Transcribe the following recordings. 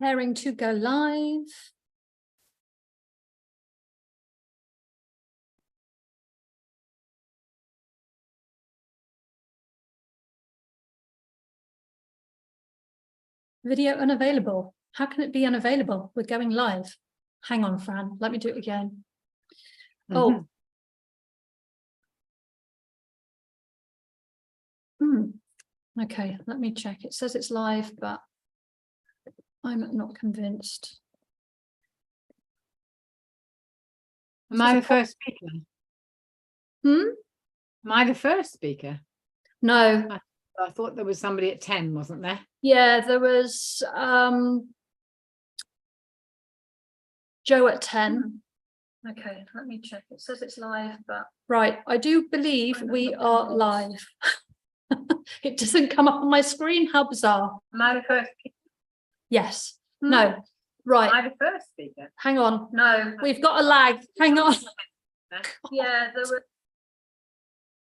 Preparing to go live. Video unavailable. How can it be unavailable? We're going live. Hang on, Fran. Let me do it again. Oh. Okay, let me check. It says it's live, but I'm not convinced. Am I the first speaker? Am I the first speaker? No. I thought there was somebody at 10, wasn't there? Yeah, there was Joe at 10. Okay, let me check. It says it's live, but right, I do believe we are live. It doesn't come up on my screen. How bizarre. Am I the first speaker? Yes. No. Right. Am I the first speaker? Hang on. No. We've got a lag. Hang on. Yeah, there was.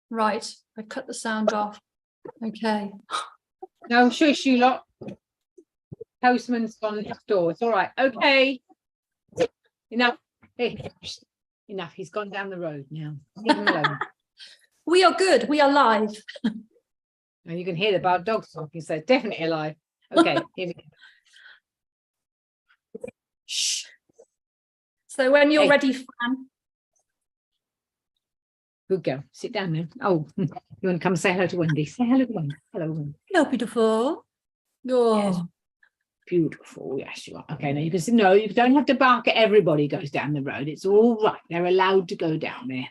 Right. I cut the sound off. Okay. No, shush you lot. Postman's gone next door. It's all right. Okay. Enough. Hey, enough. He's gone down the road now. Leave him alone. We are good. We are live. And you can hear the barred dogs talking, so definitely alive. Okay, here we go. Shh. So when you're ready, Fran. Good girl. Sit down now. Oh, you want to come say hello to Wendy? Say hello to Wendy. Hello, Wendy. Hello, beautiful. Oh. Yes. Beautiful. Yes, you are. Okay, now you can see. No, you don't have to bark at everybody who goes down the road. It's all right. They're allowed to go down there.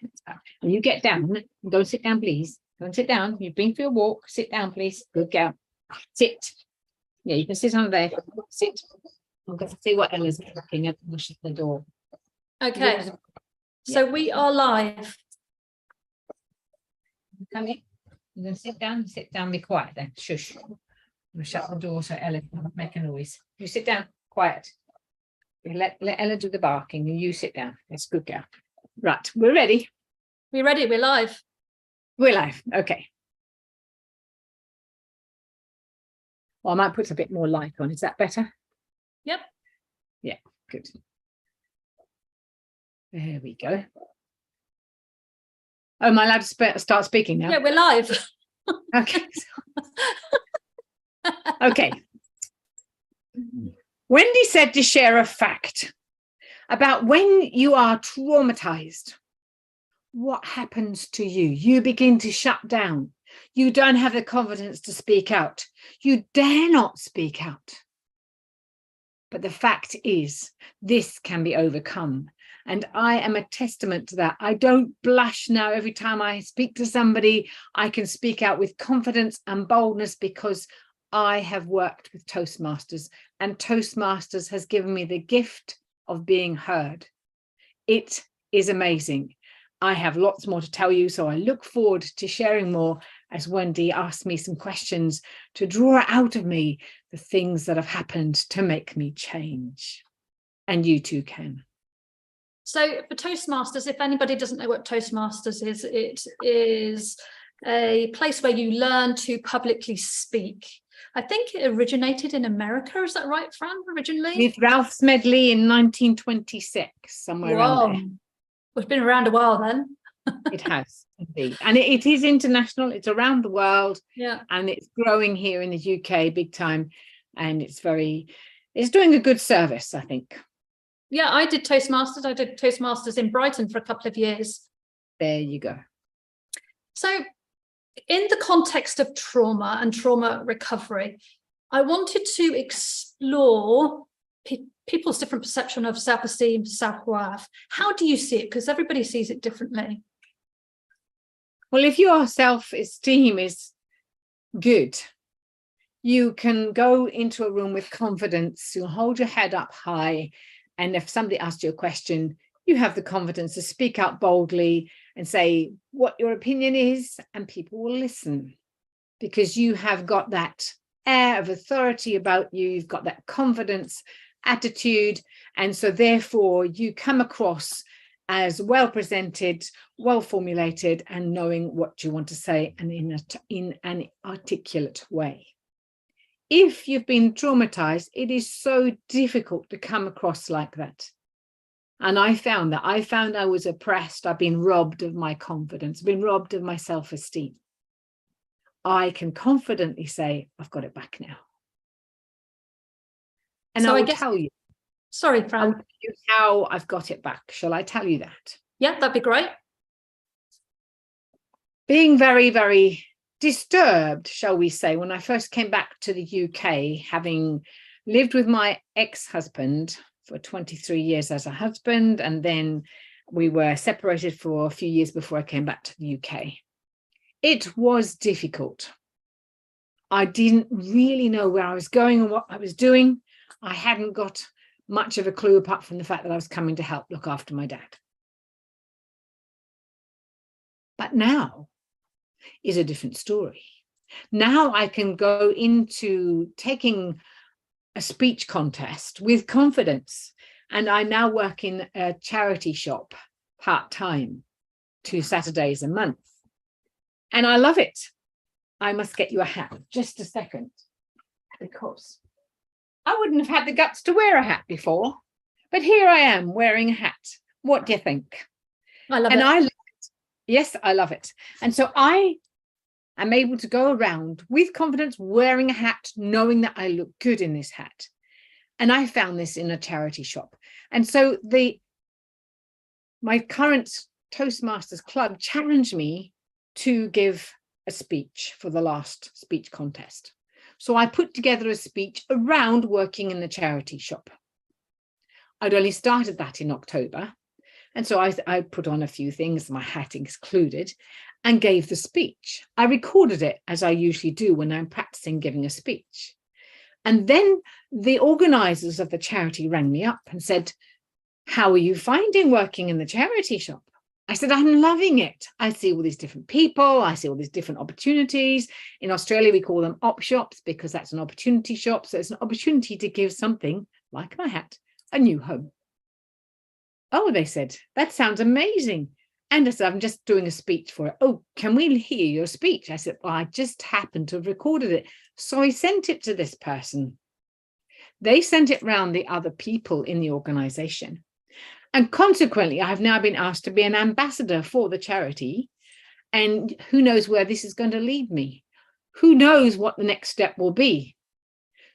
When you get down, go and sit down, please. Go and sit down. You've been for your walk. Sit down, please. Good girl. Sit. Yeah, you can sit on there. Sit. I'm going to see what Ella's looking at. We'll shut the door. Okay. So we are live. Come in. You're going to sit down. Sit down. Be quiet then. Shush. I'm going to shut the door so Ella can't make a noise. You sit down. Quiet. Let Ella do the barking and you sit down. That's good girl. Right. We're ready. We're ready. We're live. We're live. Okay. Well, I might put a bit more light on. Is that better? Yep. Yeah. Good. There we go. Oh, am I allowed to start speaking now? Yeah, we're live. Okay. Okay. Wendy said to share a fact about when you are traumatized. What happens to you? You begin to shut down. You don't have the confidence to speak out. You dare not speak out. But the fact is, this can be overcome. And I am a testament to that. I don't blush now. Every time I speak to somebody, I can speak out with confidence and boldness because I have worked with Toastmasters, and Toastmasters has given me the gift of being heard. It is amazing. I have lots more to tell you, so I look forward to sharing more as Wendy asks me some questions to draw out of me the things that have happened to make me change. And you too can. So for Toastmasters, if anybody doesn't know what Toastmasters is, it is a place where you learn to publicly speak. I think it originated in America. Is that right, Fran, originally? With Ralph Smedley in 1926, somewhere around there. Well, it's been around a while then. It has, indeed. And it is international. It's around the world. Yeah. And it's growing here in the UK big time. And it's doing a good service, I think. Yeah, I did Toastmasters. I did Toastmasters in Brighton for a couple of years. There you go. So in the context of trauma and trauma recovery, I wanted to explore people's different perception of self-esteem, self-worth. How do you see it? Because everybody sees it differently. Well, if your self-esteem is good, you can go into a room with confidence. You'll hold your head up high. And if somebody asks you a question, you have the confidence to speak out boldly and say what your opinion is, and people will listen because you have got that air of authority about you. You've got that confidence attitude. And so therefore you come across as well presented, well formulated, and knowing what you want to say and in an articulate way. if you've been traumatized, it is so difficult to come across like that. And I found I was oppressed. I've been robbed of my confidence, been robbed of my self-esteem. I can confidently say, I've got it back now. And So I I will guess, tell you, sorry, I Fran. will tell you how I've got it back. Shall I tell you that? Yeah, that'd be great. Being very, very disturbed, shall we say, when I first came back to the UK, having lived with my ex-husband for 23 years as a husband, and then we were separated for a few years before I came back to the UK. It was difficult. I didn't really know where I was going and what I was doing. I hadn't got much of a clue apart from the fact that I was coming to help look after my dad. But now is a different story. Now I can go into taking a speech contest with confidence. And I now work in a charity shop part-time, 2 Saturdays a month. And I love it. I must get you a hat, just a second, because I wouldn't have had the guts to wear a hat before, but here I am wearing a hat. What do you think? I love And it. I love it. Yes, I love it. And so I am able to go around with confidence, wearing a hat, knowing that I look good in this hat. And I found this in a charity shop. And so my current Toastmasters club challenged me to give a speech for the last speech contest. So I put together a speech around working in the charity shop. I'd only started that in October. And so I put on a few things, my hat included, and gave the speech. I recorded it as I usually do when I'm practicing giving a speech. And then the organizers of the charity rang me up and said, how are you finding working in the charity shop? I said, I'm loving it. I see all these different people. I see all these different opportunities. In Australia, we call them op shops because that's an opportunity shop. So it's an opportunity to give something like my hat a new home. Oh, they said, that sounds amazing. And I said, I'm just doing a speech for it. Oh, can we hear your speech? I said, well, I just happened to have recorded it. So I sent it to this person. They sent it round the other people in the organization. And consequently, I have now been asked to be an ambassador for the charity. And who knows where this is going to lead me? Who knows what the next step will be?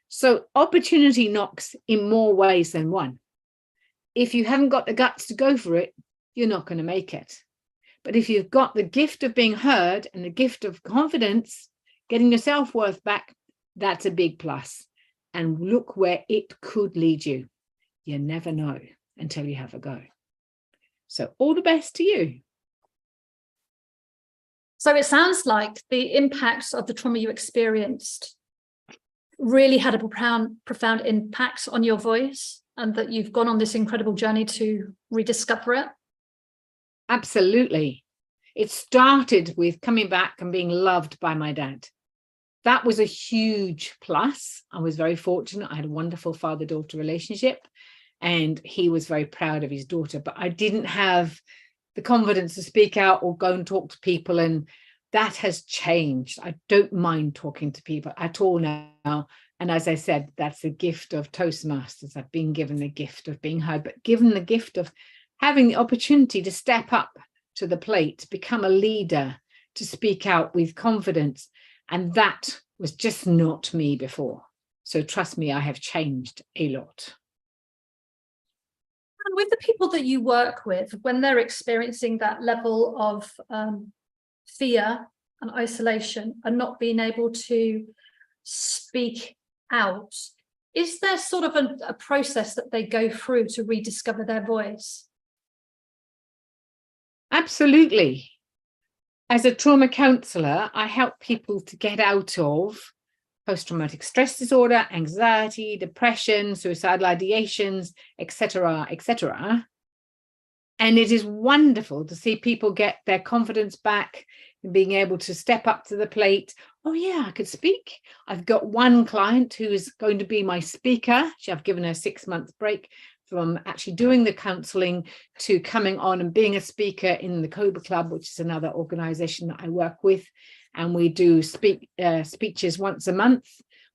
So opportunity knocks in more ways than one. If you haven't got the guts to go for it, you're not going to make it. But if you've got the gift of being heard and the gift of confidence, getting your self-worth back, that's a big plus. And look where it could lead you. You never know until you have a go. So all the best to you. So it sounds like the impacts of the trauma you experienced really had a profound impact on your voice, and that you've gone on this incredible journey to rediscover it. Absolutely. It started with coming back and being loved by my dad. That was a huge plus. I was very fortunate. I had a wonderful father-daughter relationship, and he was very proud of his daughter, but I didn't have the confidence to speak out or go and talk to people. And that has changed. I don't mind talking to people at all now. And as I said, that's a gift of Toastmasters. I've been given the gift of being heard, but given the gift of having the opportunity to step up to the plate, become a leader, to speak out with confidence. And that was just not me before. So trust me, I have changed a lot. And with the people that you work with, when they're experiencing that level of fear and isolation and not being able to speak out, is there sort of a process that they go through to rediscover their voice? Absolutely. As a trauma counsellor, I help people to get out of post-traumatic stress disorder, anxiety, depression, suicidal ideations, etc., etc. And it is wonderful to see people get their confidence back and being able to step up to the plate. Oh yeah, I could speak. I've got one client who is going to be my speaker. I've given her a 6-month break from actually doing the counselling to coming on and being a speaker in the Cobra Club, which is another organisation that I work with. And we do speeches once a month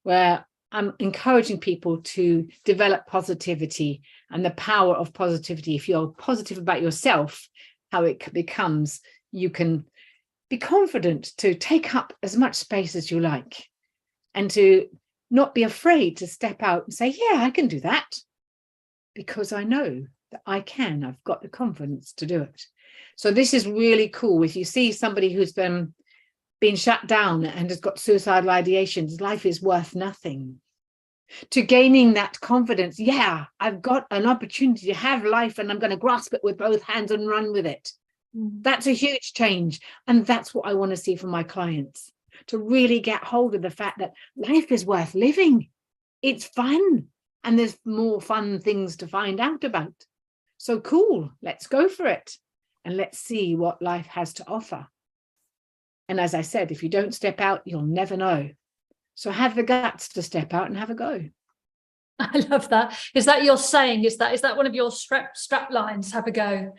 where I'm encouraging people to develop positivity and the power of positivity. If you're positive about yourself, how it becomes, you can be confident to take up as much space as you like and to not be afraid to step out and say, yeah, I can do that, because I know that I can. I've got the confidence to do it. So this is really cool. If you see somebody who's been shut down and has got suicidal ideations, life is worth nothing, to gaining that confidence. Yeah, I've got an opportunity to have life and I'm going to grasp it with both hands and run with it. That's a huge change. And that's what I want to see from my clients, to really get hold of the fact that life is worth living. It's fun. And there's more fun things to find out about. So cool, let's go for it. And let's see what life has to offer. And as I said, if you don't step out, you'll never know. So have the guts to step out and have a go. I love that. Is that your saying? Is that one of your strap lines? Have a go.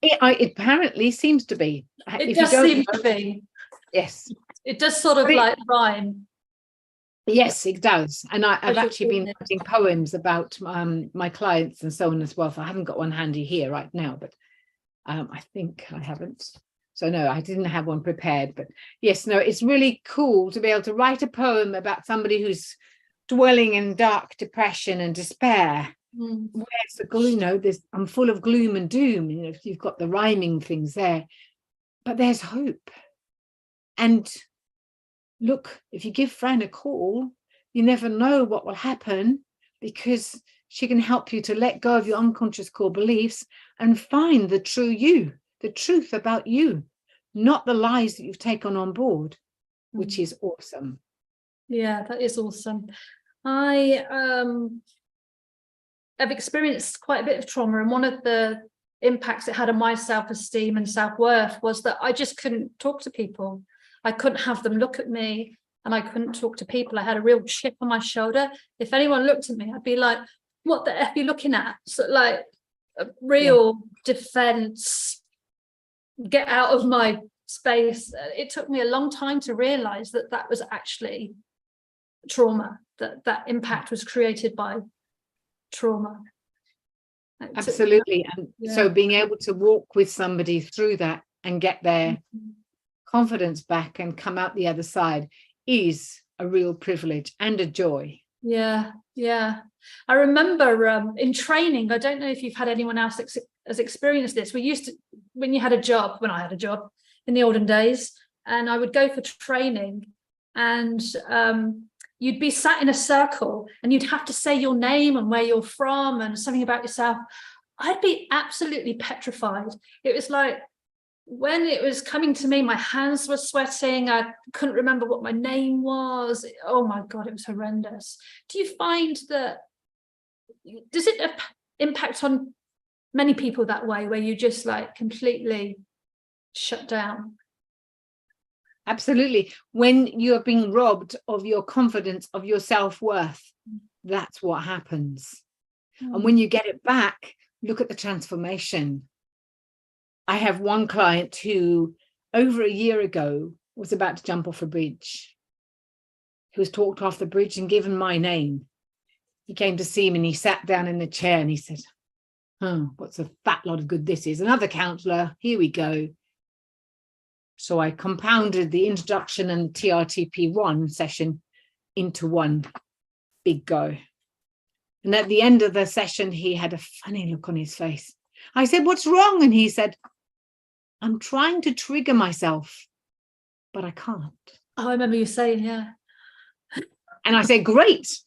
It apparently seems to be. It does seem to be. Yes. It does sort of like rhyme. Yes, it does. And I've actually been writing poems about my clients and so on as well. So I haven't got one handy here right now, but I think I haven't. So no, I didn't have one prepared. But yes, no, it's really cool to be able to write a poem about somebody who's dwelling in dark depression and despair. Where's the gloom? I'm full of gloom and doom. If you've got the rhyming things there, but there's hope. And look, if you give Fran a call, you never know what will happen, because she can help you to let go of your unconscious core beliefs and find the true you, the truth about you, not the lies that you've taken on board, which is awesome. Yeah, that is awesome. I have experienced quite a bit of trauma, and one of the impacts it had on my self-esteem and self-worth was that I just couldn't talk to people. I couldn't have them look at me, and I couldn't talk to people. I had a real chip on my shoulder. If anyone looked at me, I'd be like, what the F are you looking at? So like a real defense, get out of my space. It took me a long time to realize that that was actually trauma, that impact was created by trauma. Absolutely. And so being able to walk with somebody through that and get their confidence back and come out the other side is a real privilege and a joy. Yeah. I remember in training, I don't know if you've had anyone else has experienced this. We used to, when I had a job in the olden days, and I would go for training, and you'd be sat in a circle and you'd have to say your name and where you're from and something about yourself. I'd be absolutely petrified. It was like, when it was coming to me, my hands were sweating. I couldn't remember what my name was. Oh my God, it was horrendous. Do you find that, does it impact on many people that way, where you just like completely shut down? Absolutely. When you're being robbed of your confidence, of your self-worth, that's what happens. And when you get it back, look at the transformation. I have one client who over a year ago was about to jump off a bridge. He was talked off the bridge and given my name. He came to see me and he sat down in the chair and he said, oh, what's a fat lot of good this is. Another counsellor, here we go. So I compounded the introduction and TRTP 1 session into one big go. And at the end of the session, he had a funny look on his face. I said, what's wrong? And he said, I'm trying to trigger myself, but I can't. Oh, I remember you saying, yeah. And I said, great.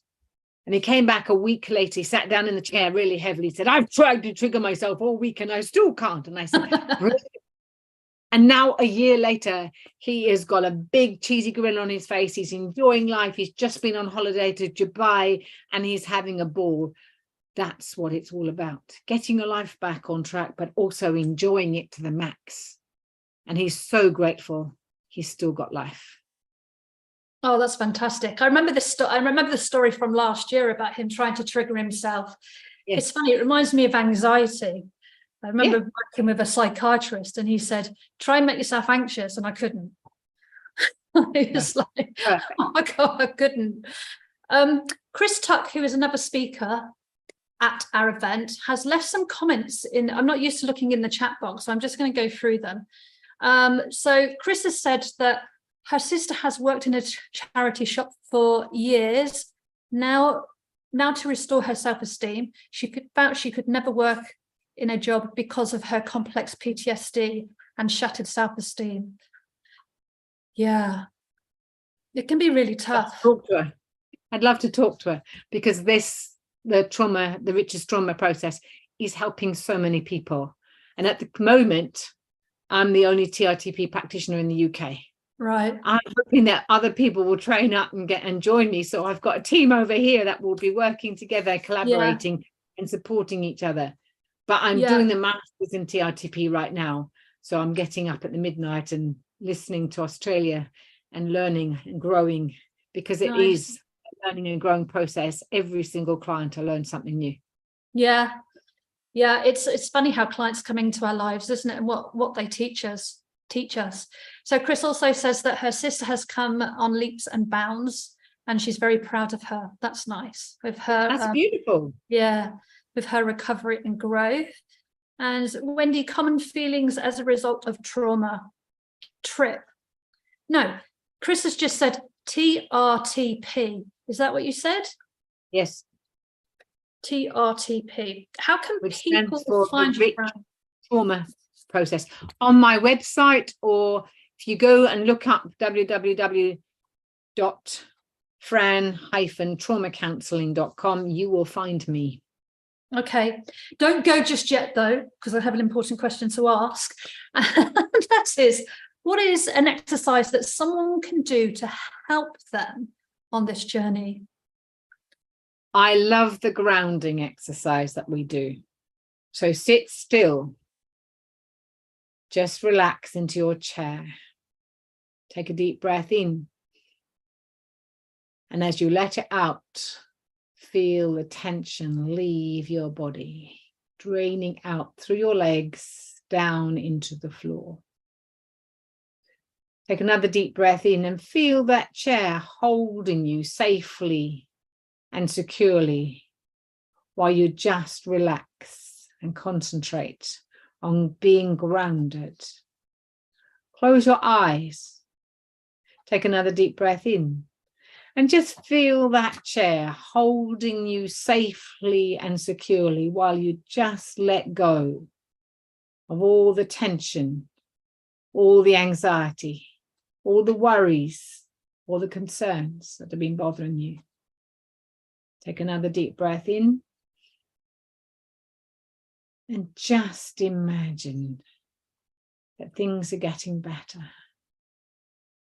And he came back a week later. He sat down in the chair really heavily. He said, I've tried to trigger myself all week and I still can't. And I said, brilliant. And now a year later, he has got a big cheesy grin on his face. He's enjoying life. He's just been on holiday to Dubai and he's having a ball. That's what it's all about. Getting your life back on track, but also enjoying it to the max. And he's so grateful he's still got life. Oh, that's fantastic. I remember the story from last year about him trying to trigger himself. Yes. It's funny. It reminds me of anxiety. I remember working with a psychiatrist and he said, try and make yourself anxious. And I couldn't. It's like, oh my God, I couldn't. Chris Tuck, who is another speaker at our event, has left some comments in. I'm not used to looking in the chat box, so I'm just going to go through them. So Chris has said that her sister has worked in a charity shop for years. Now to restore her self-esteem, she felt she could never work in a job because of her complex PTSD and shattered self-esteem. Yeah, it can be really tough. Talk to her. I'd love to talk to her, because the richest trauma process is helping so many people. And at the moment, I'm the only TRTP practitioner in the UK. Right. I'm hoping that other people will train up and join me. So I've got a team over here that will be working together, collaborating and supporting each other. But I'm doing the masters in TRTP right now. So I'm getting up at the midnight and listening to Australia and learning and growing, because it is a learning and growing process. Every single client, I learn something new. Yeah. It's funny how clients come into our lives, isn't it? And what they teach us. So Chris also says that her sister has come on leaps and bounds, and she's very proud of her. That's nice. With her, that's beautiful. Yeah, with her recovery and growth. And Wendy, common feelings as a result of trauma. Trip. No, Chris has just said TRTP. Is that what you said? Yes. TRTP. How can Which people find you? Trauma process on my website, or if you go and look up www.fran-traumacounselling.com, you will find me. Okay, don't go just yet though, because I have an important question to ask. And that is, what is an exercise that someone can do to help them on this journey? I love the grounding exercise that we do. So sit still. Just relax into your chair. Take a deep breath in. And as you let it out, feel the tension leave your body, draining out through your legs, down into the floor. Take another deep breath in and feel that chair holding you safely and securely while you just relax and concentrate on being grounded. Close your eyes. Take another deep breath in and just feel that chair holding you safely and securely while you just let go of all the tension, all the anxiety, all the worries, all the concerns that have been bothering you. Take another deep breath in. And just imagine that things are getting better.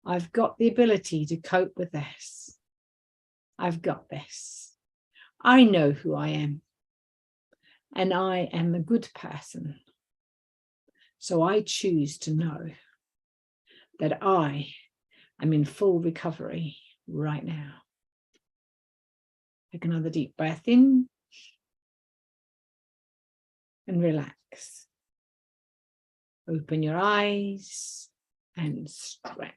I've got the ability to cope with this. I've got this. I know who I am. And I am a good person. So I choose to know that I am in full recovery right now. Take another deep breath in. And relax. Open your eyes and stretch.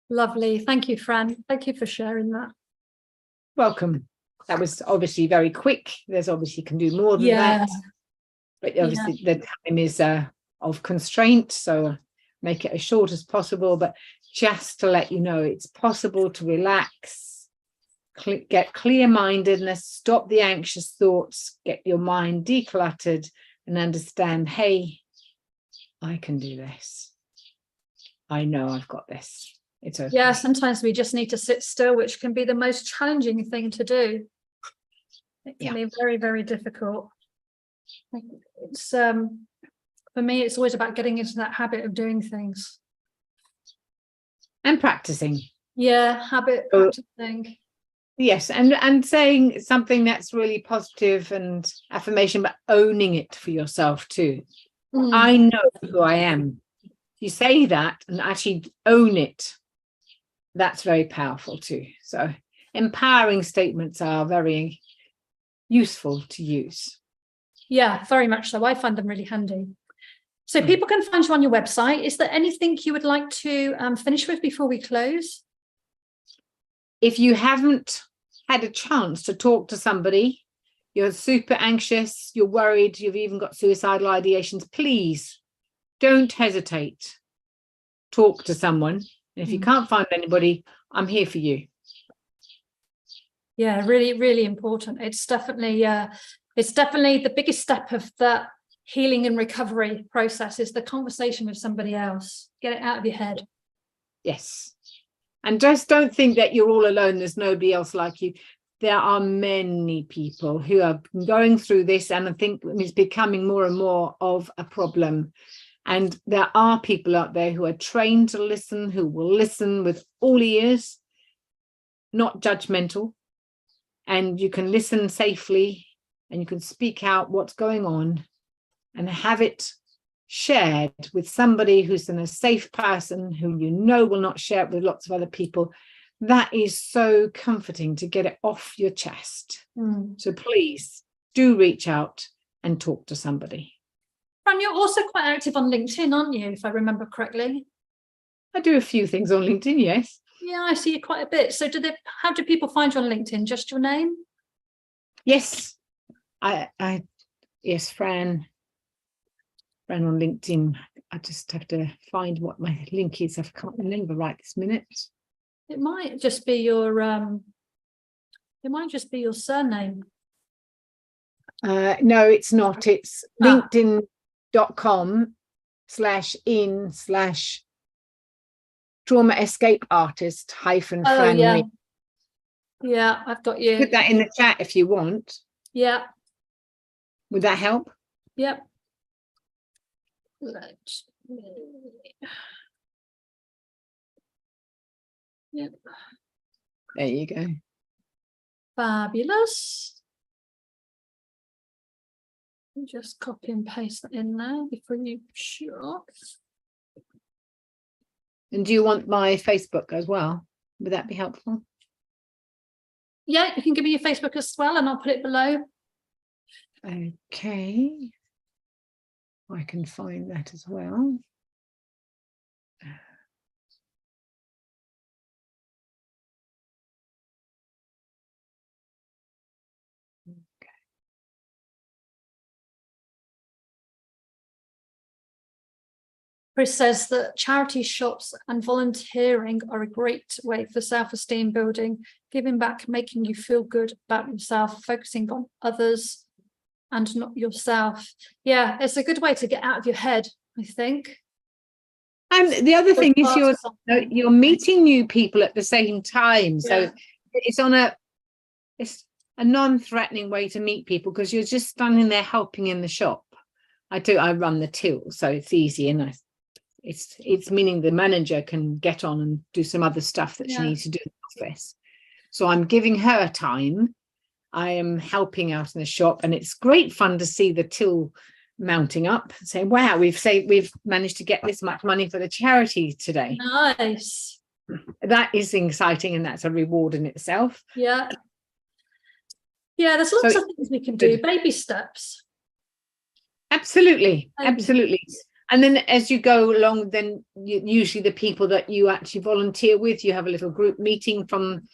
Lovely. Thank you, Fran. Thank you for sharing that. Welcome. That was obviously very quick. There's obviously can do more than that. But obviously the time is of constraint, so make it as short as possible. But just to let you know, it's possible to relax, get clear-mindedness, stop the anxious thoughts, get your mind decluttered, and understand, hey, I can do this. I know I've got this. It's okay. Yeah, sometimes we just need to sit still, which can be the most challenging thing to do. It can be very, very difficult. It's for me, it's always about getting into that habit of doing things. And practicing. Yeah, practicing. Yes, and saying something that's really positive and affirmation, but owning it for yourself too. I know who I am. You say that and actually own it. That's very powerful too. So empowering statements are very useful to use. Yeah, very much so. I find them really handy. So people can find you on your website. Is there anything you would like to finish with before we close? If you haven't had a chance to talk to somebody, you're super anxious, you're worried, you've even got suicidal ideations, please don't hesitate. Talk to someone. And if you can't find anybody, I'm here for you. Yeah, really, really important. It's definitely the biggest step of the healing and recovery process is the conversation with somebody else. Get it out of your head. Yes. And just don't think that you're all alone. There's nobody else like you. There are many people who are going through this, and I think it's becoming more and more of a problem. And there are people out there who are trained to listen, who will listen with all ears, not judgmental. And you can listen safely and you can speak out what's going on and have it shared with somebody who's a safe person who you know will not share it with lots of other people. That is so comforting to get it off your chest. So please do reach out and talk to somebody. Fran, you're also quite active on LinkedIn, aren't you, if I remember correctly? I do a few things on LinkedIn, yes. Yeah, I see you quite a bit. So how do people find you on LinkedIn? Just your name? Yes. Yes, Fran on LinkedIn. I just have to find what my link is. I can't remember right this minute. It might just be your surname. No, it's not. It's linkedin.com/in/trauma escape artist -Fran Nguyen. Yeah, I've got you. Put that in the chat if you want. Yeah. Would that help? Yep. Yep. There you go. Fabulous. Just copy and paste that in there before you sure. And do you want my Facebook as well? Would that be helpful? Yeah, you can give me your Facebook as well, and I'll put it below. Okay. I can find that as well. Chris says that charity shops and volunteering are a great way for self-esteem building, giving back, making you feel good about yourself, focusing on others and not yourself. Yeah, it's a good way to get out of your head, I think. And the other thing is you're meeting new people at the same time. So it's a non-threatening way to meet people because you're just standing there helping in the shop. I run the till, so it's easy, and it's meaning the manager can get on and do some other stuff that she needs to do in the office. So I'm giving her time. I am helping out in the shop, and it's great fun to see the till mounting up and saying, wow, we've managed to get this much money for the charity today. Nice. That is exciting, and that's a reward in itself. Yeah, there's lots of things we can do. Baby steps. Absolutely. And then as you go along, then usually the people that you actually volunteer with, you have a little group meeting from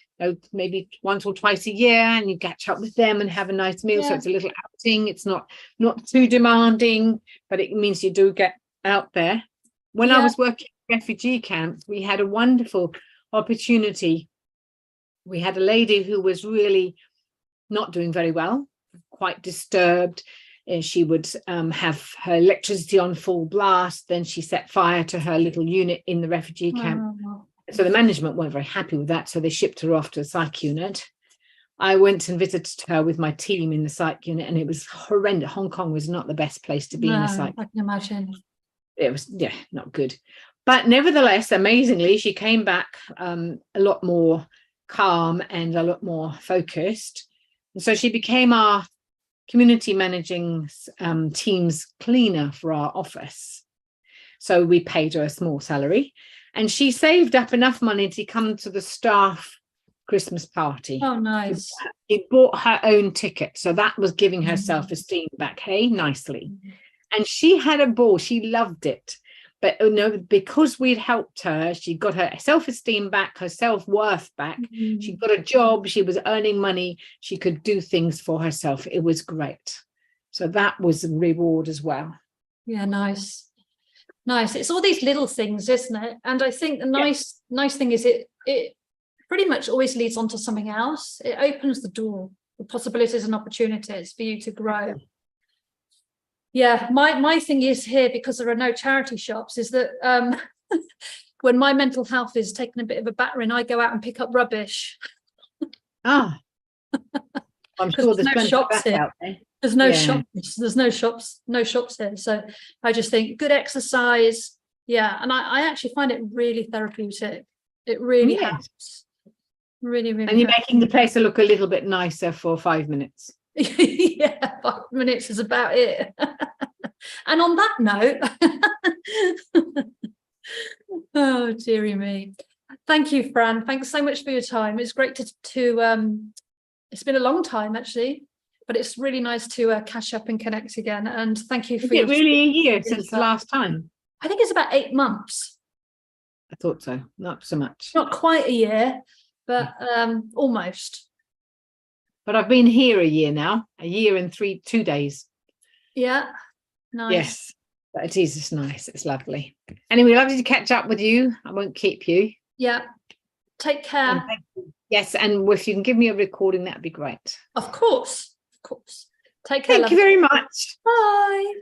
maybe once or twice a year, and you catch up with them and have a nice meal. So it's a little outing. It's not too demanding, but it means you do get out there. When I was working at refugee camps, we had a wonderful opportunity. We had a lady who was really not doing very well, quite disturbed. And she would have her electricity on full blast. Then she set fire to her little unit in the refugee camp. So the management weren't very happy with that. So they shipped her off to a psych unit. I went and visited her with my team in the psych unit, and it was horrendous. Hong Kong was not the best place to be in a psych. I can imagine. It was, not good. But nevertheless, amazingly, she came back a lot more calm and a lot more focused. And so she became our community managing team's cleaner for our office. So we paid her a small salary, and she saved up enough money to come to the staff Christmas party. Oh, nice. She bought her own ticket, so that was giving her self-esteem back. Hey, nicely. And she had a ball. She loved it. But because we'd helped her, she got her self-esteem back, her self-worth back. She got a job. She was earning money. She could do things for herself. It was great. So that was a reward as well. Yeah, nice. It's all these little things, isn't it? And I think the nice thing is it pretty much always leads on to something else. It opens the door for possibilities and opportunities for you to grow. Yeah, my thing is here, because there are no charity shops, is that when my mental health is taking a bit of a battering, I go out and pick up rubbish. I'm sure there's no shops here. Out there. There's no shops. There's no shops here. So I just think good exercise. Yeah, and I actually find it really therapeutic. It really helps. Really, really. And you're making the place look a little bit nicer for 5 minutes. Yeah, 5 minutes is about it. And on that note, oh dearie me, thank you, Fran. Thanks so much for your time. It's great to it's been a long time actually, but it's really nice to catch up and connect again. And thank you for your really a year since the last time? I think it's about 8 months. I thought so. Not so much. Not quite a year, but almost. But I've been here a year now, a year and 2 days. Yeah, nice. Yes, but it is just nice. It's lovely. Anyway, lovely to catch up with you. I won't keep you. Yeah, take care. Thank you. Yes, and if you can give me a recording, that'd be great. Of course. Take care. Thank you very much. Bye.